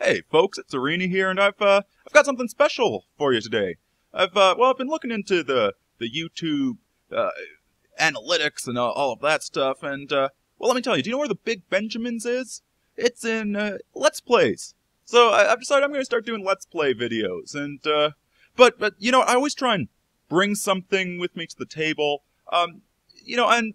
Hey, folks, it's Arena here, and I've got something special for you today. I've been looking into the YouTube analytics and all of that stuff, and let me tell you. Do you know where the Big Benjamins is? It's in Let's Plays. So I've decided I'm going to start doing Let's Play videos, and but you know, I always try and bring something with me to the table. You know, and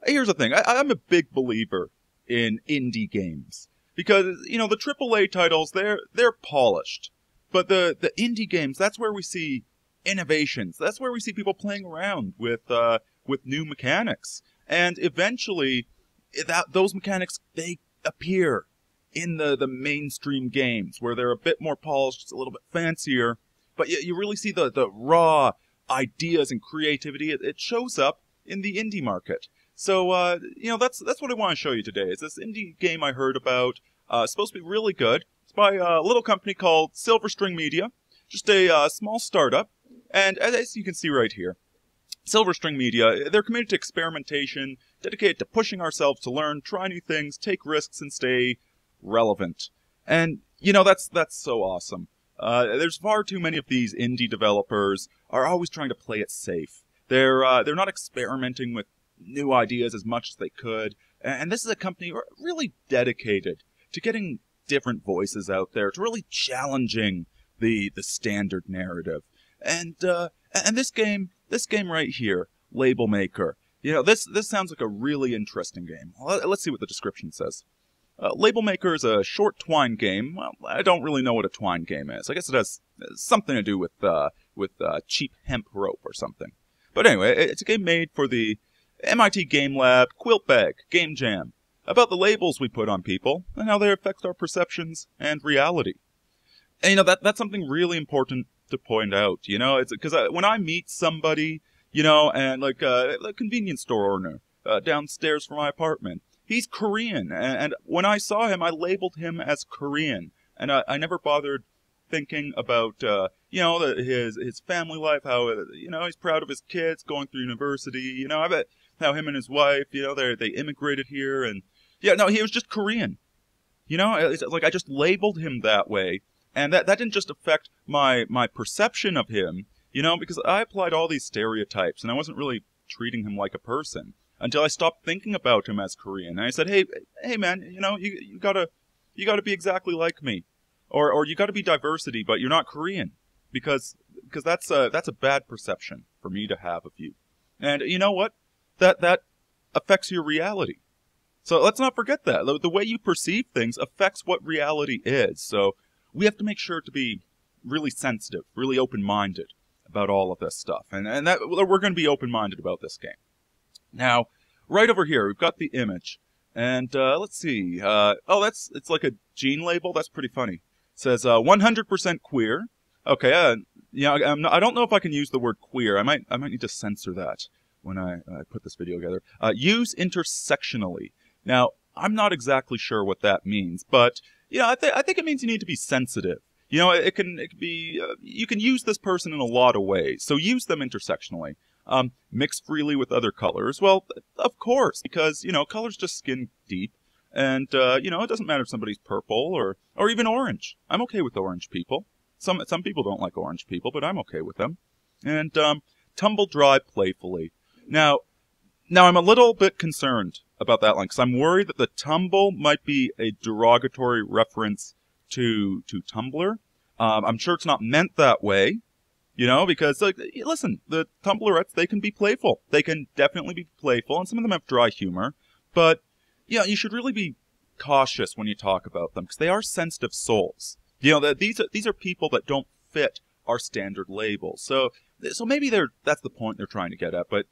here's the thing: I'm a big believer in indie games. Because, you know, the AAA titles, they're polished. But the indie games, that's where we see innovations. That's where we see people playing around with new mechanics. And eventually, those mechanics, they appear in the mainstream games, where they're a bit more polished, it's a little bit fancier. But you really see the raw ideas and creativity. It shows up in the indie market. So, you know, that's what I want to show you today. Is this indie game I heard about. It's supposed to be really good. It's by a little company called Silverstring Media. Just a small startup. And as you can see right here, Silverstring Media, they're committed to experimentation, dedicated to pushing ourselves to learn, try new things, take risks, and stay relevant. And, you know, that's so awesome. There's far too many of these indie developers are always trying to play it safe. They're not experimenting with new ideas as much as they could, and this is a company really dedicated to getting different voices out there, to really challenging the standard narrative. And this game right here, Label Maker, you know, this sounds like a really interesting game. Let's see what the description says. Label Maker is a short twine game. Well, I don't really know what a twine game is. I guess it has something to do with cheap hemp rope or something. But anyway, it's a game made for the MIT Game Lab, Quilt Bag, Game Jam, about the labels we put on people and how they affect our perceptions and reality. And, you know, that's something really important to point out, you know, it's because when I meet somebody, you know, and like a convenience store owner downstairs from my apartment, he's Korean, and when I saw him, I labeled him as Korean, and I never bothered thinking about, you know, his family life, how, you know, he's proud of his kids going through university, you know, I bet how him and his wife, you know, they immigrated here, and yeah, no, he was just Korean. You know, it's like I just labeled him that way, and that didn't just affect my perception of him, you know, because I applied all these stereotypes, and I wasn't really treating him like a person until I stopped thinking about him as Korean. And I said, hey man, you know, you gotta be exactly like me, or you gotta be diversity, but you're not Korean, because that's a bad perception for me to have of you, and you know what, that affects your reality. So let's not forget that. The way you perceive things affects what reality is. So we have to make sure to be really sensitive, really open-minded about all of this stuff. And that we're going to be open-minded about this game. Now, right over here, we've got the image. And let's see. It's like a gene label. That's pretty funny. It says 100% queer. Okay, yeah, I don't know if I can use the word queer. I might need to censor that when I put this video together. Use intersectionally. Now, I'm not exactly sure what that means, but you know, I think it means you need to be sensitive. You know, it can be you can use this person in a lot of ways, so use them intersectionally. Mix freely with other colors. Well, of course, because you know, colors just skin deep, and you know, it doesn't matter if somebody's purple or even orange. I'm okay with orange people. Some people don't like orange people, but I'm okay with them. And tumble dry playfully. Now I'm a little bit concerned about that line, because I'm worried that the tumble might be a derogatory reference to Tumblr. I'm sure it's not meant that way, you know, because, like, listen, the Tumblrettes, they can be playful. They can definitely be playful, and some of them have dry humor, but, yeah, you should really be cautious when you talk about them, because they are sensitive souls. You know, these are people that don't fit our standard labels. So maybe that's the point they're trying to get at, but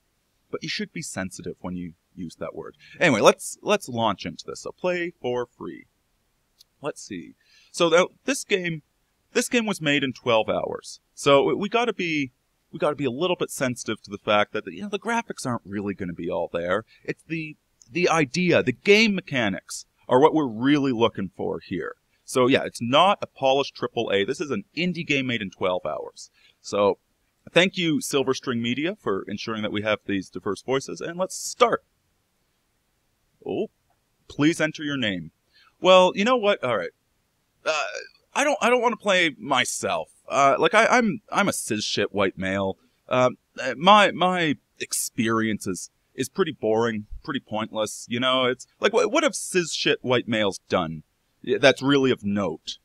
you should be sensitive when you use that word. Anyway, let's launch into this. So play for free. Let's see. So this game was made in 12 hours. So we got to be a little bit sensitive to the fact that you know, the graphics aren't really going to be all there. It's the idea, the game mechanics are what we're really looking for here. So yeah, it's not a polished AAA. This is an indie game made in 12 hours. So thank you, Silverstring Media, for ensuring that we have these diverse voices, and let's start. Oh, please enter your name. Well, you know what? All right. I don't want to play myself. I'm a cis shit white male. My experience is pretty boring, pretty pointless. You know, it's like what have cis shit white males done that's really of note?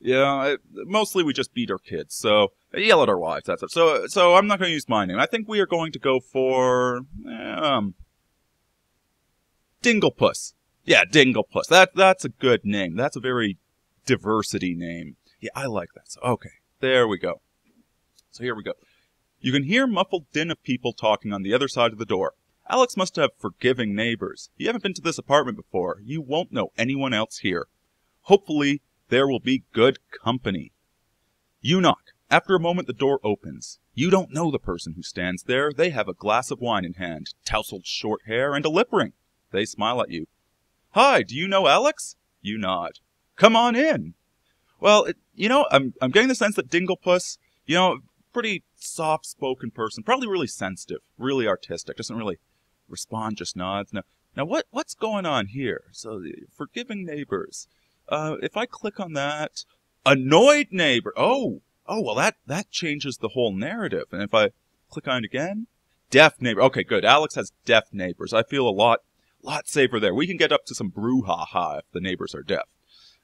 Yeah, mostly we just beat our kids, so yell at our wives. That's it. So I'm not going to use my name. I think we are going to go for Dinglepuss. Yeah, Dinglepuss. That's a good name. That's a very diversity name. Yeah, I like that. So, okay, there we go. So here we go. You can hear muffled din of people talking on the other side of the door. Alex must have forgiving neighbors. You haven't been to this apartment before. You won't know anyone else here. Hopefully, there will be good company. You knock. After a moment, the door opens. You don't know the person who stands there. They have a glass of wine in hand, tousled short hair, and a lip ring. They smile at you. Hi, do you know Alex? You nod. Come on in. Well, I'm getting the sense that Dinglepuss, pretty soft-spoken person, probably really sensitive, really artistic, doesn't really respond, just nods. Now what's going on here? So, forgiving neighbors. If I click on that, annoyed neighbor. Oh, well, that changes the whole narrative. And if I click on it again, deaf neighbor. Okay, good. Alex has deaf neighbors. I feel a lot safer there. We can get up to some brouhaha if the neighbors are deaf.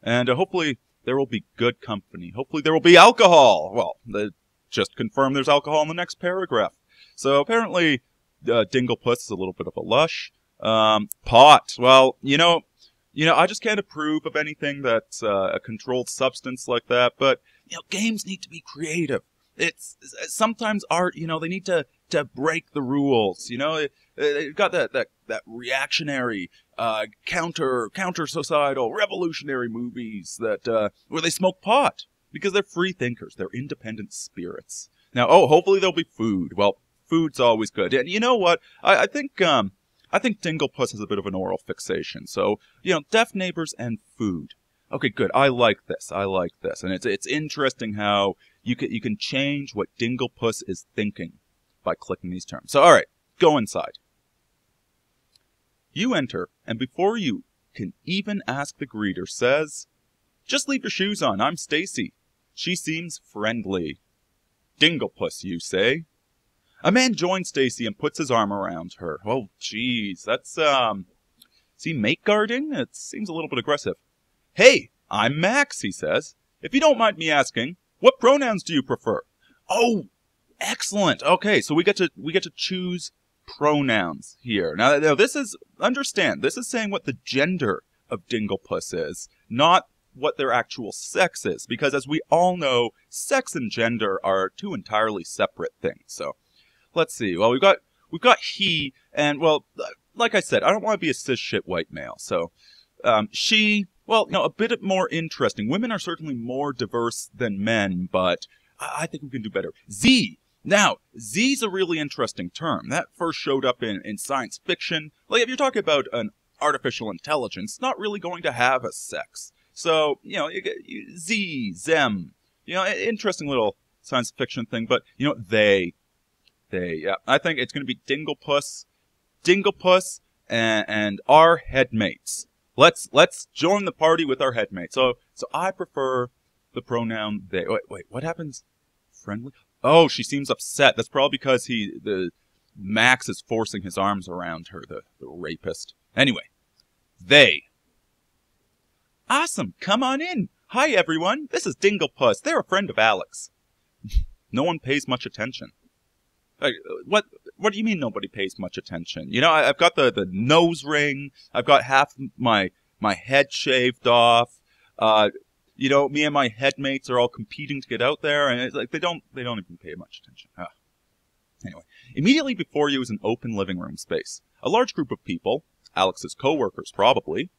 And hopefully there will be good company. Hopefully there will be alcohol. Well, just confirm there's alcohol in the next paragraph. So apparently Dinglepuss is a little bit of a lush. Pot. Well, I just can't approve of anything that's a controlled substance like that, but, games need to be creative. It's sometimes art, they need to break the rules, They've got that reactionary, counter-societal, revolutionary movies that, where they smoke pot, because they're free thinkers, they're independent spirits. Now, hopefully there'll be food. Well, food's always good. And you know what? I think Dinglepuss has a bit of an oral fixation. So, deaf neighbors and food. Okay, good. I like this. And it's interesting how you can change what Dinglepuss is thinking by clicking these terms. So, all right, go inside. You enter, and before you can even ask, the greeter says, "Just leave your shoes on. I'm Stacy." She seems friendly. Dinglepuss, you say. A man joins Stacy and puts his arm around her. Oh, jeez, that's, is he mate guarding? It seems a little bit aggressive. Hey, I'm Max, he says. If you don't mind me asking, what pronouns do you prefer? Oh, excellent. Okay, so we get to choose pronouns here. Now this is, understand, this is saying what the gender of Dinglepuss is, not what their actual sex is, because as we all know, sex and gender are two entirely separate things. So, let's see. Well, we've got he, and, well, like I said, I don't want to be a cis shit white male. So, she, well, a bit more interesting. Women are certainly more diverse than men, but I think we can do better. Z. Now, Z's a really interesting term. That first showed up in science fiction. Like, if you're talking about an artificial intelligence, it's not really going to have a sex. So, you get Z, Zem. Interesting little science fiction thing, but, they. Yeah, I think it's going to be Dinglepuss, and our headmates. Let's join the party with our headmates. So I prefer the pronoun they. Wait, what happens? Friendly? Oh, she seems upset. That's probably because Max is forcing his arms around her, the rapist. Anyway, they. Awesome, come on in. Hi, everyone. This is Dinglepuss. They're a friend of Alex. No one pays much attention. What do you mean nobody pays much attention? I've got the nose ring. I've got half my head shaved off. Me and my headmates are all competing to get out there, and it's like they don't even pay much attention. Anyway, immediately before you is an open living room space. A large group of people, Alex's co-workers probably,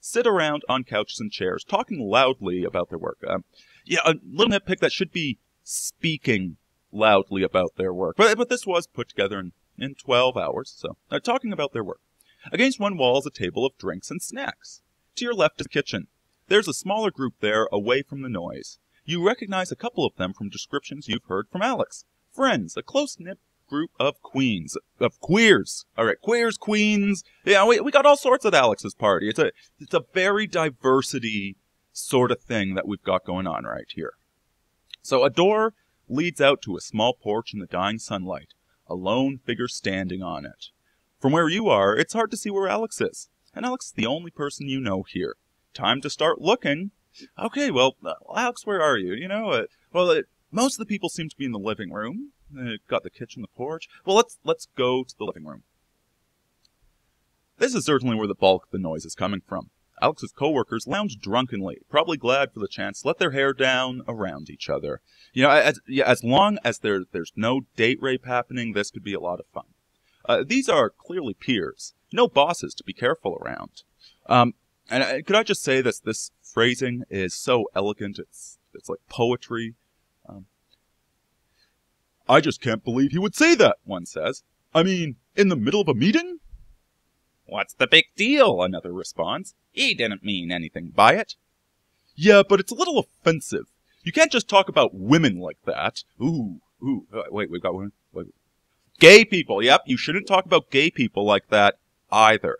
sit around on couches and chairs, talking loudly about their work. A little nitpick, that should be speaking loudly about their work. But this was put together in 12 hours, so they're talking about their work. Against one wall is a table of drinks and snacks. To your left is the kitchen. There's a smaller group there, away from the noise. You recognize a couple of them from descriptions you've heard from Alex. Friends, a close-knit group of queens. Of queers. Alright, queers, queens. Yeah, we got all sorts at Alex's party. It's a very diversity sort of thing that we've got going on right here. So a door leads out to a small porch in the dying sunlight, a lone figure standing on it. From where you are, it's hard to see where Alex is, and Alex is the only person you know here. Time to start looking. Okay, well, Alex, where are you? Most of the people seem to be in the living room. Got the kitchen, the porch. Well, let's go to the living room. This is certainly where the bulk of the noise is coming from. Alex's coworkers lounge drunkenly, probably glad for the chance to let their hair down around each other. As long as there's no date rape happening, this could be a lot of fun. These are clearly peers, no bosses to be careful around. Could I just say this phrasing is so elegant, it's like poetry. I just can't believe he would say that, one says. I mean, in the middle of a meeting? What's the big deal? Another responds. He didn't mean anything by it. Yeah, but it's a little offensive. You can't just talk about women like that. Wait, we've got women? Wait. Gay people, yep, you shouldn't talk about gay people like that either.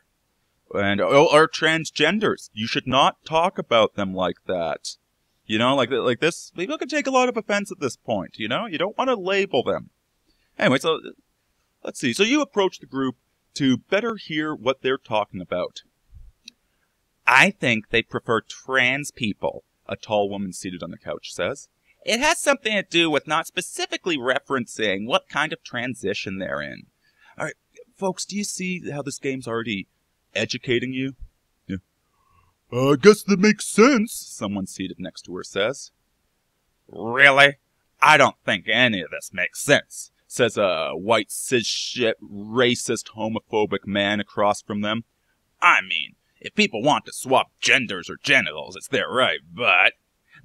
Or transgenders. You should not talk about them like that. Like this, people can take a lot of offense at this point, You don't want to label them. Anyway, so, let's see. So you approach the group to better hear what they're talking about. I think they prefer trans people, a tall woman seated on the couch says. It has something to do with not specifically referencing what kind of transition they're in. All right, folks, do you see how this game's already educating you? Yeah. I guess that makes sense, someone seated next to her says. Really? I don't think any of this makes sense, says a white cisshit, racist, homophobic man across from them. I mean, if people want to swap genders or genitals, it's their right, but...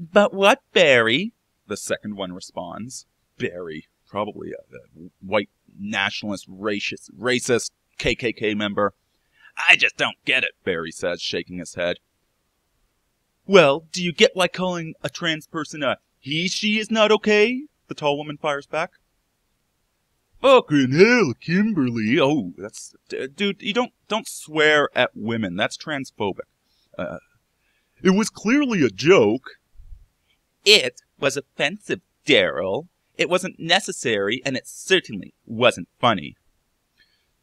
But what, Barry? The second one responds. Barry, probably a white nationalist, racist KKK member. I just don't get it, Barry says, shaking his head. Well, do you get why calling a trans person a he/she is not okay? The tall woman fires back. Fucking hell, Kimberly. Oh, that's... Dude, you don't swear at women. That's transphobic. It was clearly a joke. It was offensive, Daryl. It wasn't necessary, and it certainly wasn't funny.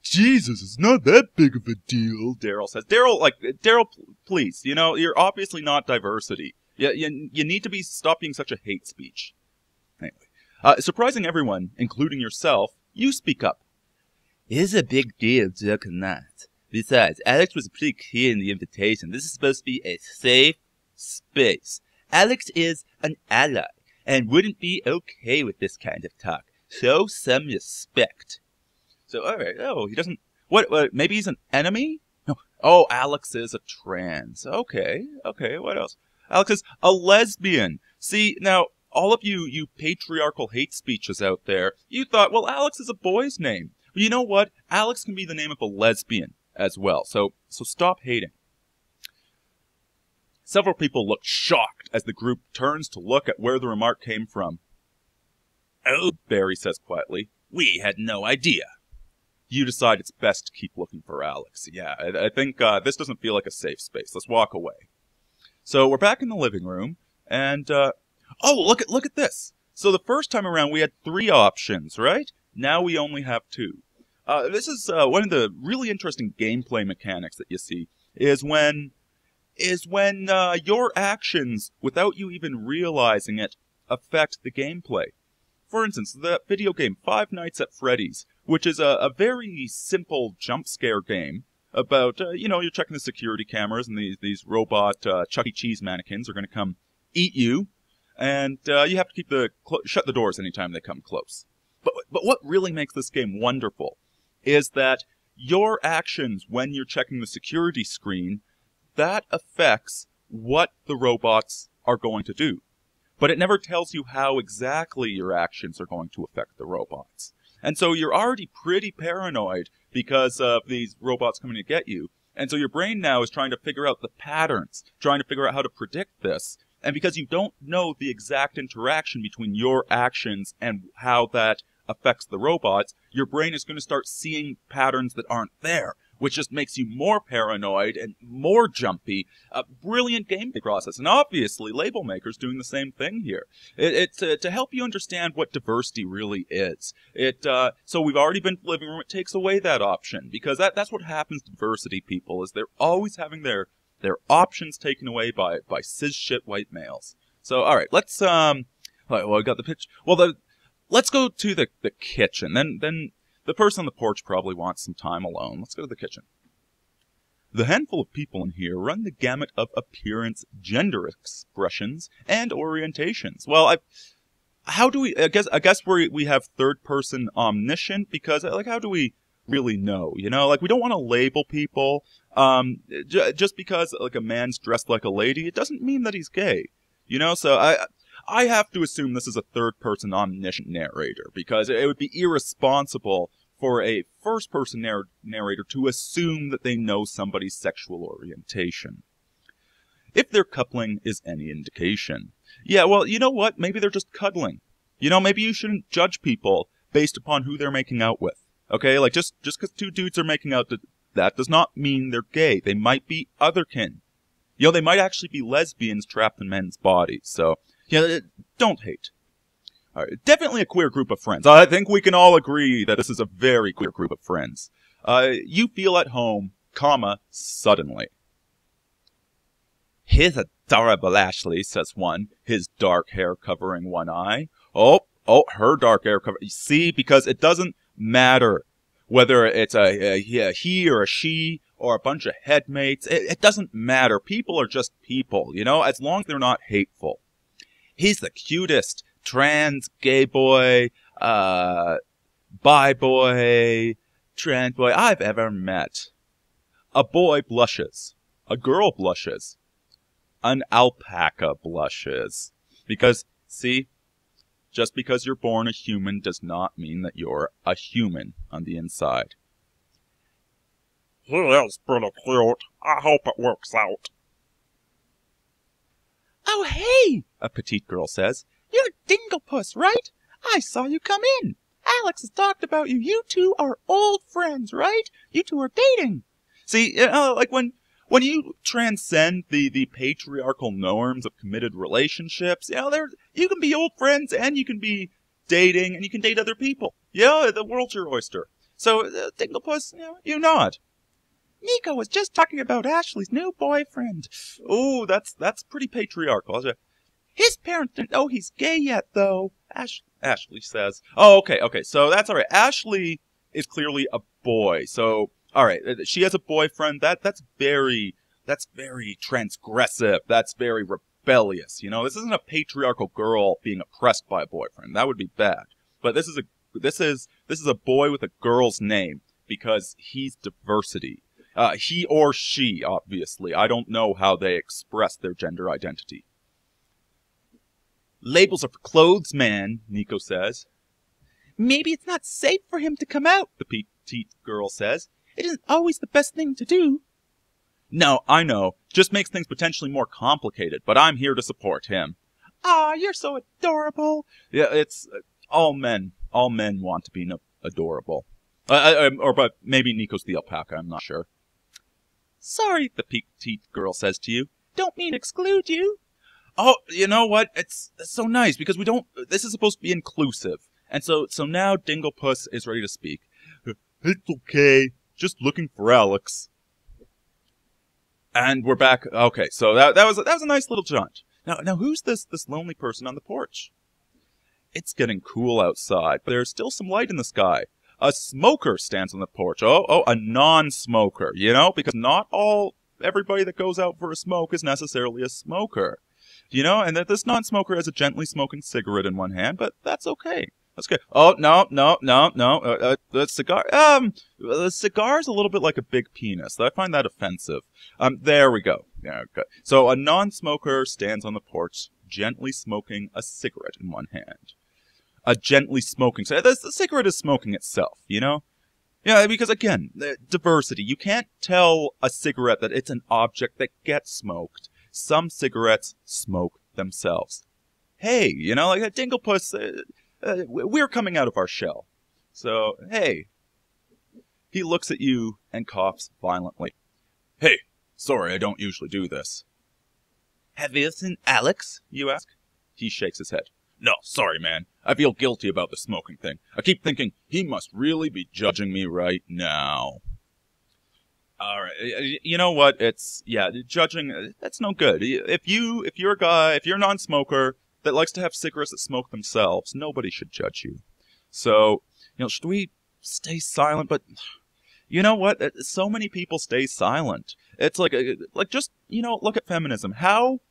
Jesus, it's not that big of a deal, Daryl says. Daryl, please, you're obviously not diversity. You need to stop being such a hate speech. Anyway, surprising everyone, including yourself, you speak up. It is a big deal, joke or not. Besides, Alex was pretty clear in the invitation. This is supposed to be a safe space. Alex is an ally, and wouldn't be okay with this kind of talk. Show some respect. So, alright, he doesn't... What, maybe he's an enemy? No. Oh, Alex is a trans. Okay, what else? Alex is a lesbian. See, now, all of you patriarchal hate speeches out there, you thought, well, Alex is a boy's name. But you know what? Alex can be the name of a lesbian as well. So stop hating. Several people look shocked as the group turns to look at where the remark came from. Oh, Barry says quietly, we had no idea. You decide it's best to keep looking for Alex. Yeah, I think this doesn't feel like a safe space. Let's walk away. So we're back in the living room, and oh, look at this. So the first time around we had 3 options, right? Now we only have 2. This is one of the really interesting gameplay mechanics that you see is when your actions, without you even realizing it, affect the gameplay. For instance, the video game Five Nights at Freddy's, which is a very simple jump scare game about, you're checking the security cameras and these robot Chuck E. Cheese mannequins are going to come eat you, and you have to keep shut the doors anytime they come close. But what really makes this game wonderful is that your actions when you're checking the security screen, that affects what the robots are going to do. But it never tells you how exactly your actions are going to affect the robots. And so you're already pretty paranoid because of these robots coming to get you. And so your brain now is trying to figure out the patterns, trying to figure out how to predict this. And because you don't know the exact interaction between your actions and how that affects the robots, your brain is going to start seeing patterns that aren't there. which just makes you more paranoid and more jumpy. A brilliant gameplay process, and obviously label makers doing the same thing here. It's to help you understand what diversity really is. So we've already been living room. It takes away that option, because that's what happens to diversity people, is they're always having their options taken away by cis shit white males. So all right, let's well, I got the pitch. Well, let's go to the kitchen. Then the person on the porch probably wants some time alone. Let's go to the kitchen. The handful of people in here run the gamut of appearance, gender expressions, and orientations. Well, how do we? I guess we have third person omniscient, because like, how do we really know? You know, like, we don't want to label people. Just because like a man's dressed like a lady, it doesn't mean that he's gay. You know, so I have to assume this is a third-person omniscient narrator, because it would be irresponsible for a first-person narrator to assume that they know somebody's sexual orientation. If their coupling is any indication. Yeah, well, you know what? Maybe they're just cuddling. You know, maybe you shouldn't judge people based upon who they're making out with. Okay? Like, just because two dudes are making out, that does not mean they're gay. They might be otherkin. You know, they might actually be lesbians trapped in men's bodies. So, yeah, don't hate. All right, definitely a queer group of friends. I think we can all agree that this is a very queer group of friends. You feel at home, suddenly. He's adorable, Ashley, says one, his dark hair covering one eye. Oh, her dark hair cover. See, because it doesn't matter whether it's a he or a she, or a bunch of headmates. It doesn't matter. People are just people, you know, as long as they're not hateful. He's the cutest trans gay boy, bi boy, trans boy I've ever met. A boy blushes. A girl blushes. An alpaca blushes. Because, see, just because you're born a human does not mean that you're a human on the inside. He is pretty cute. I hope it works out. Oh, hey, a petite girl says. You're Dinglepuss, right? I saw you come in. Alex has talked about you. You two are old friends, right? You two are dating. See, like when you transcend the patriarchal norms of committed relationships, you know, you can be old friends and you can be dating and you can date other people. Yeah, the world's your oyster. So, Dinglepuss, you nod. Nico was just talking about Ashley's new boyfriend. Oh, that's pretty patriarchal. His parents didn't know he's gay yet, though. Ashley says. Oh, okay. So that's all right. Ashley is clearly a boy. So, all right, she has a boyfriend. That's very transgressive. That's very rebellious. You know, this isn't a patriarchal girl being oppressed by a boyfriend. That would be bad. But this is a boy with a girl's name, because he's diversity. He or she, obviously. I don't know how they express their gender identity. Labels are for clothes, man, Nico says. Maybe it's not safe for him to come out, the petite girl says. It isn't always the best thing to do. No, I know. Just makes things potentially more complicated, but I'm here to support him. Aw, you're so adorable. Yeah, it's all men want to be adorable. But maybe Nico's the alpaca, I'm not sure. Sorry, the petite girl says to you. Don't mean to exclude you. Oh, you know what? It's so nice, because this is supposed to be inclusive. And so now Dinglepuss is ready to speak. It's okay. Just looking for Alex. And we're back. Okay, so that was a nice little jaunt. Now who's this lonely person on the porch? It's getting cool outside, but there's still some light in the sky. A smoker stands on the porch. Oh, a non-smoker, you know, because not everybody that goes out for a smoke is necessarily a smoker. You know, and that this non-smoker has a gently smoking cigarette in one hand, but that's okay. That's good. Oh, no. The cigar, the cigar's a little bit like a big penis. I find that offensive. There we go. Yeah, good. So a non-smoker stands on the porch, gently smoking a cigarette in one hand. A gently smoking, so the cigarette is smoking itself, you know? Yeah, because again, diversity. You can't tell a cigarette that it's an object that gets smoked. Some cigarettes smoke themselves. Hey, you know, like a Dinglepuss, we're coming out of our shell. So, hey. He looks at you and coughs violently. Hey, sorry, I don't usually do this. Have you seen Alex? You ask. He shakes his head. No, sorry, man. I feel guilty about the smoking thing. I keep thinking he must really be judging me right now. Alright, you know what? Judging, that's no good. If you're a non-smoker that likes to have cigarettes that smoke themselves, nobody should judge you. So, should we stay silent? But, you know what? So many people stay silent. It's like just, look at feminism. How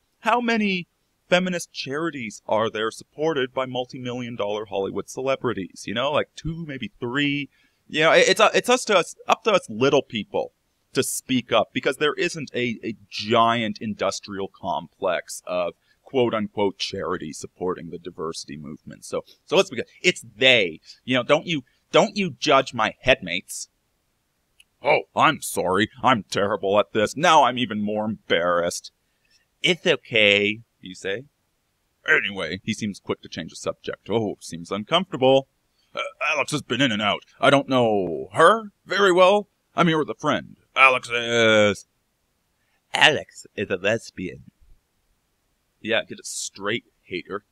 many feminist charities are there supported by multi-million-dollar Hollywood celebrities? 2, maybe 3. It's up to us little people to speak up, because there isn't a giant industrial complex of quote-unquote charity supporting the diversity movement. So let's begin. It's they. Don't you judge my headmates. Oh, I'm sorry. I'm terrible at this. Now I'm even more embarrassed. It's okay, you say. Anyway, he seems quick to change the subject. Oh, seems uncomfortable. Alex has been in and out. I don't know her very well. I'm here with a friend. Alex is a lesbian. Yeah, get it straight, hater.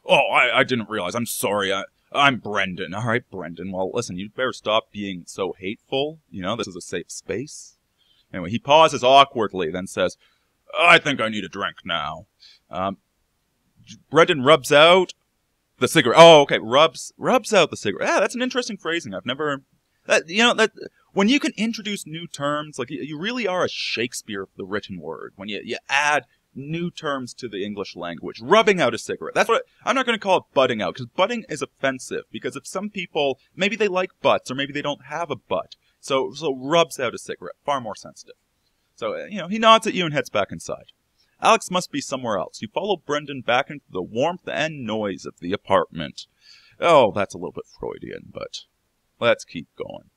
Oh, I didn't realize. I'm sorry. I'm Brendan. All right, Brendan. Well, listen, you'd better stop being so hateful. This is a safe space. Anyway, he pauses awkwardly, then says, I think I need a drink now. Brendan rubs out the cigarette. Oh, okay, rubs out the cigarette. Yeah, that's an interesting phrasing. I've never... when you can introduce new terms, like you really are a Shakespeare of the written word. When you add new terms to the English language. Rubbing out a cigarette. That's what I'm not going to call it butting out, because butting is offensive. Because if some people, maybe they like butts, or maybe they don't have a butt. So rubs out a cigarette. Far more sensitive. So, he nods at you and heads back inside. Alex must be somewhere else. You follow Brendan back into the warmth and noise of the apartment. Oh, that's a little bit Freudian, but let's keep going.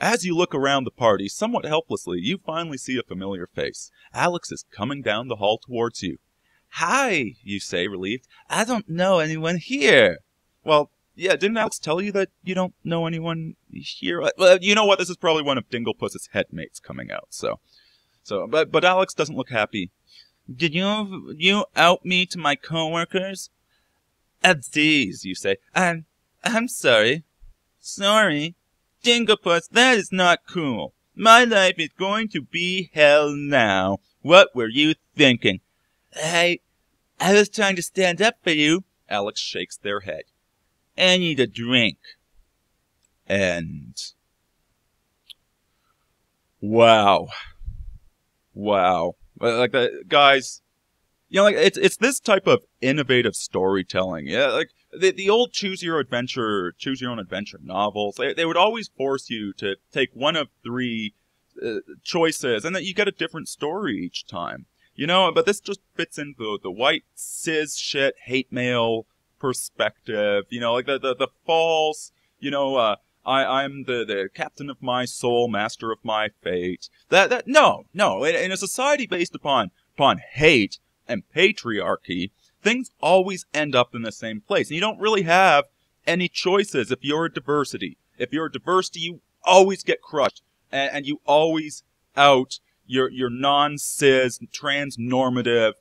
As you look around the party, somewhat helplessly, you finally see a familiar face. Alex is coming down the hall towards you. Hi, you say, relieved. I don't know anyone here. Well, yeah, didn't Alex tell you that you don't know anyone here? Well, you know what? This is probably one of Dinglepuss's headmates coming out, but Alex doesn't look happy. Did you out me to my coworkers? Geez, you say. I'm sorry. Sorry? Dinglepuss, that is not cool. My life is going to be hell now. What were you thinking? I was trying to stand up for you. Alex shakes their head. I need a drink. And... Wow. Like, guys... it's this type of innovative storytelling. Yeah, like the old choose your own adventure novels. They would always force you to take one of 3 choices, and that you get a different story each time. But this just fits into the white cis shit hate mail perspective. Like the false. I'm the captain of my soul, master of my fate. No. In a society based upon hate and patriarchy, things always end up in the same place. And you don't really have any choices if you're a diversity. If you're a diversity, you always get crushed. And you always out your non-cis, trans-normative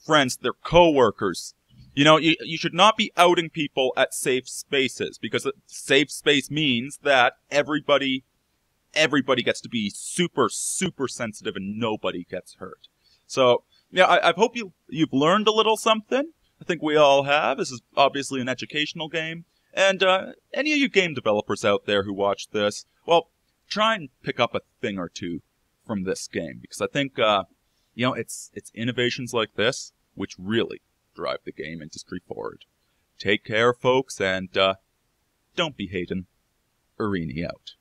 friends, their co-workers. You should not be outing people at safe spaces, because a safe space means that everybody gets to be super, super sensitive and nobody gets hurt. So, yeah, I hope you've learned a little something. I think we all have. This is obviously an educational game. And any of you game developers out there who watch this, well, try and pick up a thing or two from this game. Because I think, it's innovations like this which really drive the game industry forward. Take care, folks, and don't be hating. Irini out.